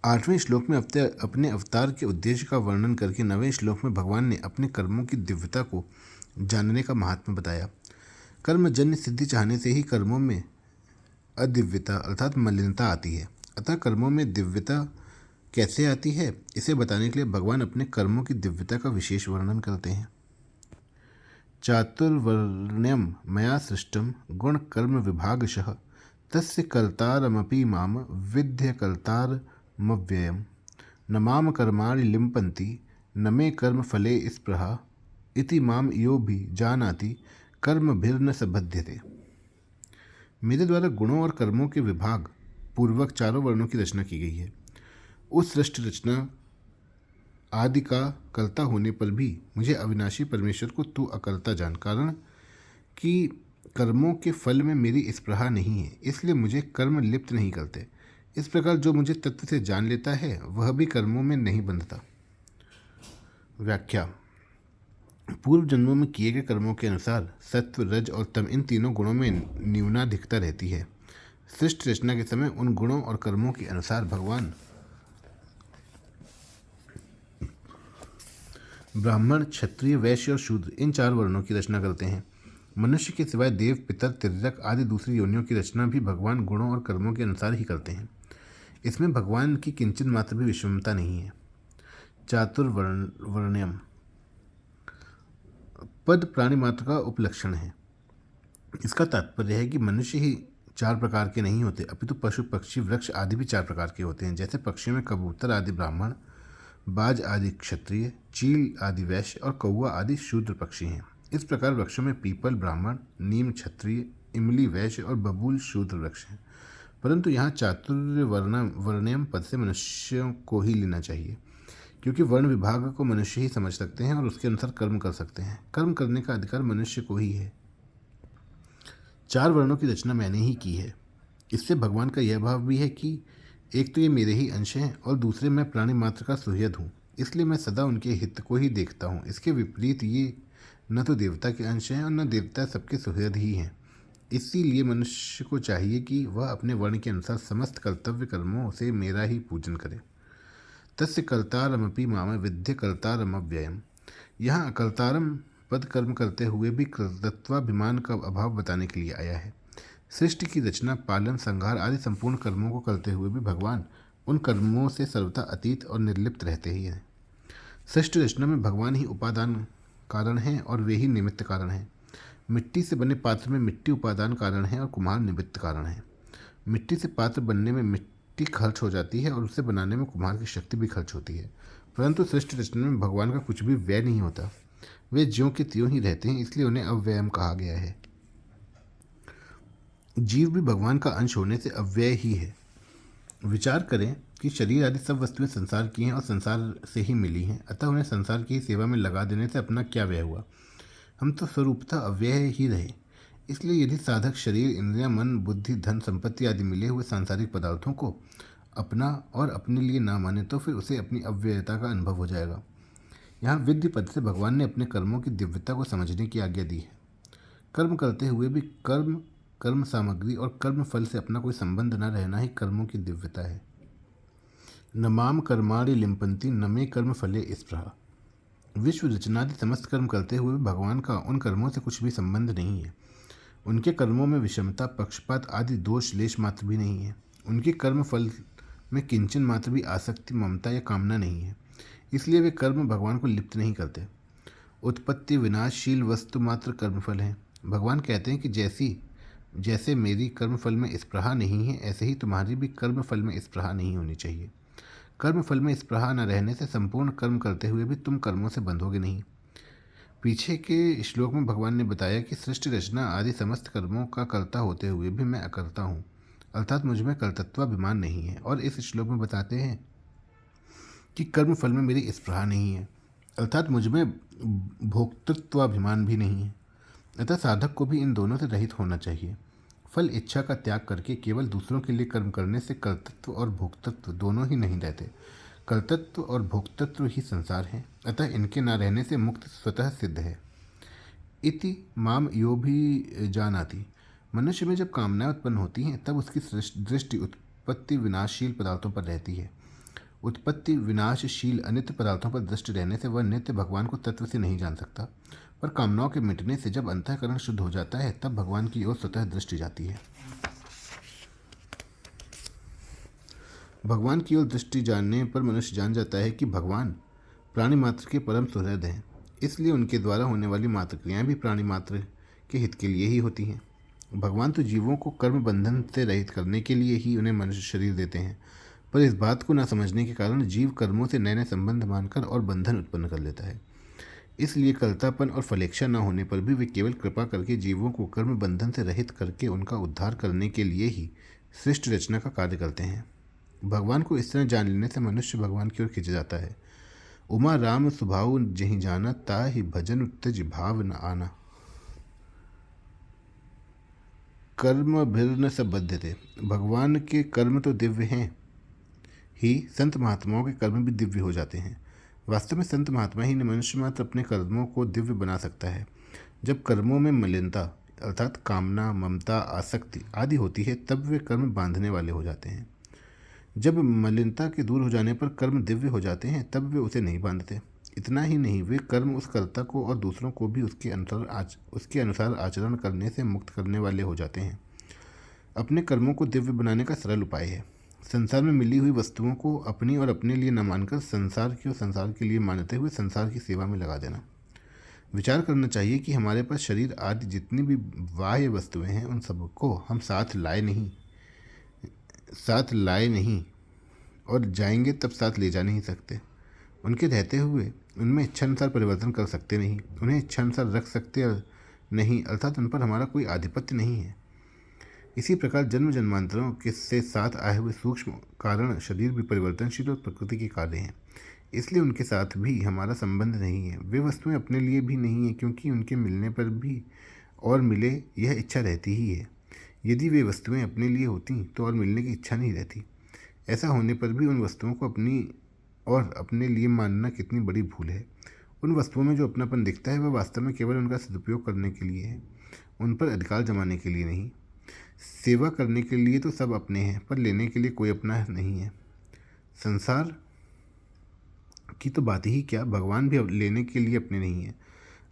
8वें श्लोक में अपने अवतार के उद्देश्य का वर्णन करके 9वें श्लोक में भगवान ने अपने कर्मों की दिव्यता को जानने का महात्म्य बताया। कर्मजन्य सिद्धि चाहने से ही कर्मों में अदिव्यता अर्थात मलिनता आती है। अतः कर्मों में दिव्यता कैसे आती है, इसे बताने के लिए भगवान अपने कर्मों की दिव्यता का विशेष वर्णन करते हैं। चातुर्वर्ण्यम मया सृष्टम गुण कर्म विभागशः तस्य कर्तारमपि माम विद्य कर्तारमव्ययम् न माम कर्माणि लिम्पन्ति न मे कर्म फले स्पृहा इति माम यो भी जानाति कर्मभिर्न सबध्यते। मेरे द्वारा गुणों और कर्मों के विभाग पूर्वक चारों वर्णों की रचना की गई है। उस सृष्टि रचना आदि का कर्ता होने पर भी मुझे अविनाशी परमेश्वर को तू अकर्ता जान, कारण कि कर्मों के फल में मेरी स्पृहा नहीं है, इसलिए मुझे कर्म लिप्त नहीं करते। इस प्रकार जो मुझे तत्व से जान लेता है वह भी कर्मों में नहीं बंधता। व्याख्या। पूर्व जन्मों में किए गए कर्मों के अनुसार सत्व, रज और तम इन तीनों गुणों में न्यूनाधिकता रहती है। सृष्टि रचना के समय उन गुणों और कर्मों के अनुसार भगवान ब्राह्मण, क्षत्रिय, वैश्य और शूद्र इन 4 वर्णों की रचना करते हैं। मनुष्य के सिवाय देव, पितर, तिर्यक आदि दूसरी योनियों की रचना भी भगवान गुणों और कर्मों के अनुसार ही करते हैं। इसमें भगवान की किंचित मात्र भी विषमता नहीं है। चातुर्वर्ण्यम पद प्राणी मात्र का उपलक्षण है। इसका तात्पर्य है कि मनुष्य ही 4 प्रकार के नहीं होते, अपितु पशु, पक्षी, वृक्ष आदि भी 4 प्रकार के होते हैं। जैसे पक्षियों में कबूतर आदि ब्राह्मण, बाज आदि क्षत्रिय, चील आदि वैश्य और कौवा आदि शूद्र पक्षी हैं। इस प्रकार वृक्षों में पीपल ब्राह्मण, नीम क्षत्रिय, इमली वैश्य और बबूल शूद्र वृक्ष हैं। परंतु यहाँ वर्ण्यम पद से मनुष्यों को ही लेना चाहिए, क्योंकि वर्ण विभाग को मनुष्य ही समझ सकते हैं और उसके अनुसार कर्म कर सकते हैं। कर्म करने का अधिकार मनुष्य को ही है। 4 वर्णों की रचना मैंने ही की है। इससे भगवान का यह भाव भी है कि एक तो ये मेरे ही अंश हैं और दूसरे मैं प्राणी मात्र का सुहृद हूँ, इसलिए मैं सदा उनके हित को ही देखता हूँ। इसके विपरीत ये न तो देवता के अंश हैं और न देवता सबके सुहृद ही हैं। इसीलिए मनुष्य को चाहिए कि वह अपने वर्ण के अनुसार समस्त कर्तव्य कर्मों से मेरा ही पूजन करे। तस्य कर्तारमपि माम विद्य कर्तारमव्ययम्। यहाँ अकर्तारम पद कर्म करते हुए भी कर्तृत्वाभिमान का अभाव बताने के लिए आया है। सृष्टि की रचना, पालन, संहार आदि संपूर्ण कर्मों को करते हुए भी भगवान उन कर्मों से सर्वथा अतीत और निर्लिप्त रहते ही हैं। सृष्टि रचना में भगवान ही उपादान कारण हैं और वे ही निमित्त कारण हैं। मिट्टी से बने पात्र में मिट्टी उपादान कारण है और कुम्हार निमित्त कारण है। मिट्टी से पात्र बनने में मिट्टी खर्च हो जाती है और उसे बनाने में कुम्हार की शक्ति भी खर्च होती है। परंतु सृष्टि रचना में भगवान का कुछ भी व्यय नहीं होता। वे ज्यों के त्यों ही रहते हैं, इसलिए उन्हें अव्ययम कहा गया है। जीव भी भगवान का अंश होने से अव्यय ही है। विचार करें कि शरीर आदि सब वस्तुएं संसार की हैं और संसार से ही मिली हैं, अतः उन्हें संसार की सेवा में लगा देने से अपना क्या व्यय हुआ। हम तो स्वरूपतः अव्यय ही रहे। इसलिए यदि साधक शरीर, इंद्रियां, मन, बुद्धि, धन, संपत्ति आदि मिले हुए सांसारिक पदार्थों को अपना और अपने लिए ना माने तो फिर उसे अपनी अव्ययता का अनुभव हो जाएगा। यहाँ विद्य पद से भगवान ने अपने कर्मों की दिव्यता को समझने की आज्ञा दी है। कर्म करते हुए भी कर्म सामग्री और कर्म फल से अपना कोई संबंध न रहना ही कर्मों की दिव्यता है। न माम कर्माणि लिम्पन्ति न मे कर्म फले स्पृहा। विश्व रचनादि समस्त कर्म करते हुए भी भगवान का उन कर्मों से कुछ भी संबंध नहीं है। उनके कर्मों में विषमता, पक्षपात आदि दोष लेश मात्र भी नहीं है। उनके कर्म फल में किंचन मात्र भी आसक्ति, ममता या कामना नहीं है, इसलिए वे कर्म भगवान को लिप्त नहीं करते। उत्पत्ति विनाशशील वस्तु मात्र कर्मफल हैं। भगवान कहते हैं कि जैसे मेरी कर्मफल में स्पृहा नहीं है, ऐसे ही तुम्हारी भी कर्मफल में स्पृहा नहीं होनी चाहिए। कर्मफल में स्पृहा न रहने से संपूर्ण कर्म करते हुए भी तुम कर्मों से बंधोगे नहीं। पीछे के श्लोक में भगवान ने बताया कि सृष्टि रचना आदि समस्त कर्मों का कर्ता होते हुए भी मैं अकर्ता हूँ, अर्थात मुझमें कर्तृत्वाभिमान नहीं है। और इस श्लोक में बताते हैं कि कर्म फल में मेरी स्पृहा नहीं है, अर्थात मुझमें भोक्तृत्वाभिमान भी नहीं है। अतः साधक को भी इन दोनों से रहित होना चाहिए। फल इच्छा का त्याग करके केवल दूसरों के लिए कर्म करने से कर्तृत्व और भोक्तृत्व दोनों ही नहीं रहते। कर्तृत्व और भोक्तृत्व ही संसार हैं, अतः इनके न रहने से मुक्ति स्वतः सिद्ध है। इति माम यो भी जानाति। मनुष्य में जब कामनाएं उत्पन्न होती हैं तब उसकी दृष्टि उत्पत्ति विनाशशील पदार्थों पर रहती है। उत्पत्ति विनाशशील अनित्य पदार्थों पर दृष्टि रहने से वह नित्य भगवान को तत्व से नहीं जान सकता, पर कामनाओं के मिटने से जब अंतःकरण शुद्ध हो जाता है तब भगवान की ओर स्वतः दृष्टि जाती है। भगवान की ओर दृष्टि जानने पर मनुष्य जान जाता है कि भगवान प्राणी मात्र के परम सुहृद हैं, इसलिए उनके द्वारा होने वाली मात्र क्रियाएं भी प्राणी मात्र के हित के लिए ही होती हैं। भगवान तो जीवों को कर्म बंधन से रहित करने के लिए ही उन्हें मनुष्य शरीर देते हैं, पर इस बात को न समझने के कारण जीव कर्मों से नए नए संबंध मानकर और बंधन उत्पन्न कर लेता है। इसलिए कर्तापन और फलेच्छा न होने पर भी वे केवल कृपा करके जीवों को कर्म बंधन से रहित करके उनका उद्धार करने के लिए ही सृष्टि रचना का कार्य करते हैं। भगवान को इस तरह जान लेने से मनुष्य भगवान की ओर खिंच जाता है। उमा राम स्वभाव जहि जाना, ताहि भजन उत्तज भाव न आना। कर्म भिन्न सबद्धते। भगवान के कर्म तो दिव्य हैं ही, संत महात्माओं के कर्म भी दिव्य हो जाते हैं। वास्तव में संत महात्मा ही मनुष्य मात्र अपने कर्मों को दिव्य बना सकता है। जब कर्मों में मलिनता अर्थात कामना, ममता, आसक्ति आदि होती है तब वे कर्म बांधने वाले हो जाते हैं। जब मलिनता के दूर हो जाने पर कर्म दिव्य हो जाते हैं तब वे उसे नहीं बांधते। इतना ही नहीं, वे कर्म उस कर्ता को और दूसरों को भी उसके अनुसार आचरण करने से मुक्त करने वाले हो जाते हैं। अपने कर्मों को दिव्य बनाने का सरल उपाय है संसार में मिली हुई वस्तुओं को अपनी और अपने लिए न मानकर संसार की और संसार के लिए मानते हुए संसार की सेवा में लगा देना। विचार करना चाहिए कि हमारे पास शरीर आदि जितनी भी बाह्य वस्तुएं हैं उन सबको हम साथ लाए नहीं और जाएंगे तब साथ ले जा नहीं सकते। उनके रहते हुए उनमें इच्छानुसार परिवर्तन कर सकते नहीं, उन्हें इच्छानुसार रख सकते नहीं, अर्थात उन पर हमारा कोई आधिपत्य नहीं है। इसी प्रकार जन्म जन्मांतरों के से साथ आए हुए सूक्ष्म कारण शरीर भी परिवर्तनशील और प्रकृति के कार्य हैं, इसलिए उनके साथ भी हमारा संबंध नहीं है। वे वस्तुएं अपने लिए भी नहीं है क्योंकि उनके मिलने पर भी और मिले यह इच्छा रहती ही है। यदि वे वस्तुएं अपने लिए होती तो और मिलने की इच्छा नहीं रहती। ऐसा होने पर भी उन वस्तुओं को अपनी और अपने लिए मानना कितनी बड़ी भूल है। उन वस्तुओं में जो अपनापन दिखता है वह वास्तव में केवल उनका सदुपयोग करने के लिए है, उन पर अधिकार जमाने के लिए नहीं। सेवा करने के लिए तो सब अपने हैं, पर लेने के लिए कोई अपना नहीं है। संसार की तो बात ही क्या, भगवान भी लेने के लिए अपने नहीं है,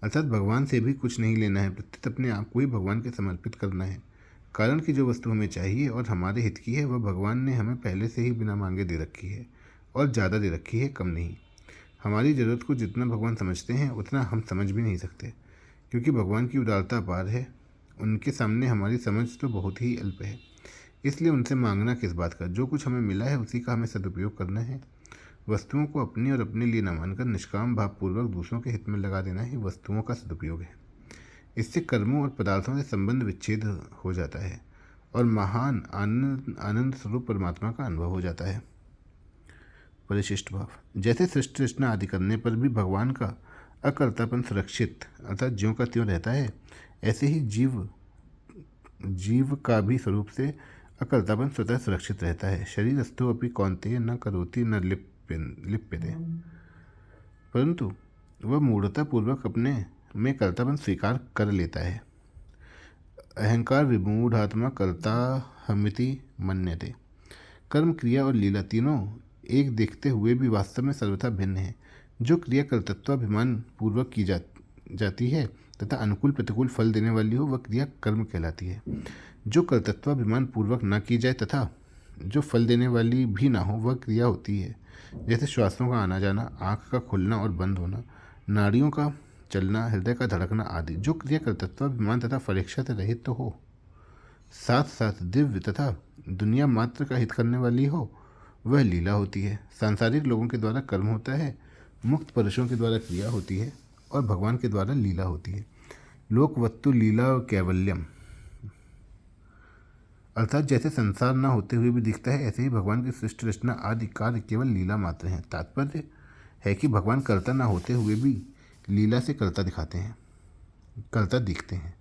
अर्थात भगवान से भी कुछ नहीं लेना है, प्रत्युत अपने आप को ही भगवान के समर्पित करना है। कारण कि जो वस्तु हमें चाहिए और हमारे हित की है वह भगवान ने हमें पहले से ही बिना मांगे दे रखी है, और ज़्यादा दे रखी है, कम नहीं। हमारी ज़रूरत को जितना भगवान समझते हैं उतना हम समझ भी नहीं सकते, क्योंकि भगवान की उदारता अपार है। उनके सामने हमारी समझ तो बहुत ही अल्प है, इसलिए उनसे मांगना किस बात का। जो कुछ हमें मिला है उसी का हमें सदुपयोग करना है। वस्तुओं को अपनी और अपने लिए न मानकर निष्काम भावपूर्वक दूसरों के हित में लगा देना ही वस्तुओं का सदुपयोग है। इससे कर्मों और पदार्थों से संबंध विच्छेद हो जाता है और महान आनंद स्वरूप परमात्मा का अनुभव हो जाता है। परिशिष्ट भाव। जैसे सृष्टि रचना आदि करने पर भी भगवान का अकर्तापन सुरक्षित अर्थात ज्यों का त्यों रहता है, ऐसे ही जीव का भी स्वरूप से अकर्तापन स्वतः सुरक्षित रहता है। शरीरस्थो अपि कौन्तेय न करोति न लिप्यते, परंतु वह मूढ़तापूर्वक अपने में कर्तापन स्वीकार कर लेता है। अहंकार विमूढ़ात्मा कर्ता हमिति मन्यते। कर्म, क्रिया और लीला तीनों एक देखते हुए भी वास्तव में सर्वथा भिन्न है। जो क्रिया कर्तृत्वाभिमान पूर्वक की जाती है तथा अनुकूल प्रतिकूल फल देने वाली हो वह क्रिया कर्म कहलाती है। जो कर्तृत्वाभिमान पूर्वक न की जाए तथा जो फल देने वाली भी ना हो वह क्रिया होती है। जैसे श्वासों का आना जाना, आँख का खुलना और बंद होना, नाड़ियों का चलना, हृदय का धड़कना आदि। जो क्रिया कर्तृत्वाभिमान तथा परीक्षा से रहित तो हो, साथ साथ दिव्य तथा दुनिया मात्र का हित करने वाली हो, वह लीला होती है। सांसारिक लोगों के द्वारा कर्म होता है, मुक्त पुरुषों के द्वारा क्रिया होती है और भगवान के द्वारा लीला होती है। लोकवत्तु लीला और कैवल्यम, अर्थात जैसे संसार न होते हुए भी दिखता है, ऐसे ही भगवान की सृष्टि रचना आदि कार्य केवल लीला मात्र हैं। तात्पर्य है कि भगवान कर्ता न होते हुए भी लीला से कर्ता दिखते हैं।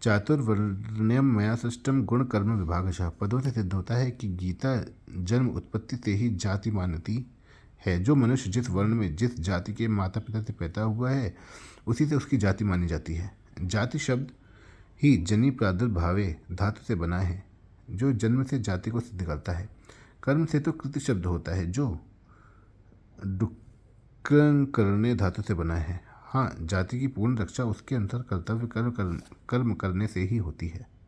चातुर्वर्ण्यम मया सृष्टम गुण कर्म विभागशः पदों से सिद्ध होता है कि गीता जन्म उत्पत्ति से ही जाति मानती है। जो मनुष्य जिस वर्ण में जिस जाति के माता पिता से पैदा हुआ है उसी से उसकी जाति मानी जाती है। जाति शब्द ही जनि प्रादुर्भावे धातु से बना है, जो जन्म से जाति को सिद्ध करता है। कर्म से तो कृति शब्द होता है, जो डुक्कन करने धातु से बना है। हाँ, जाति की पूर्ण रक्षा उसके अनुसार कर्तव्य कर्म करने से ही होती है।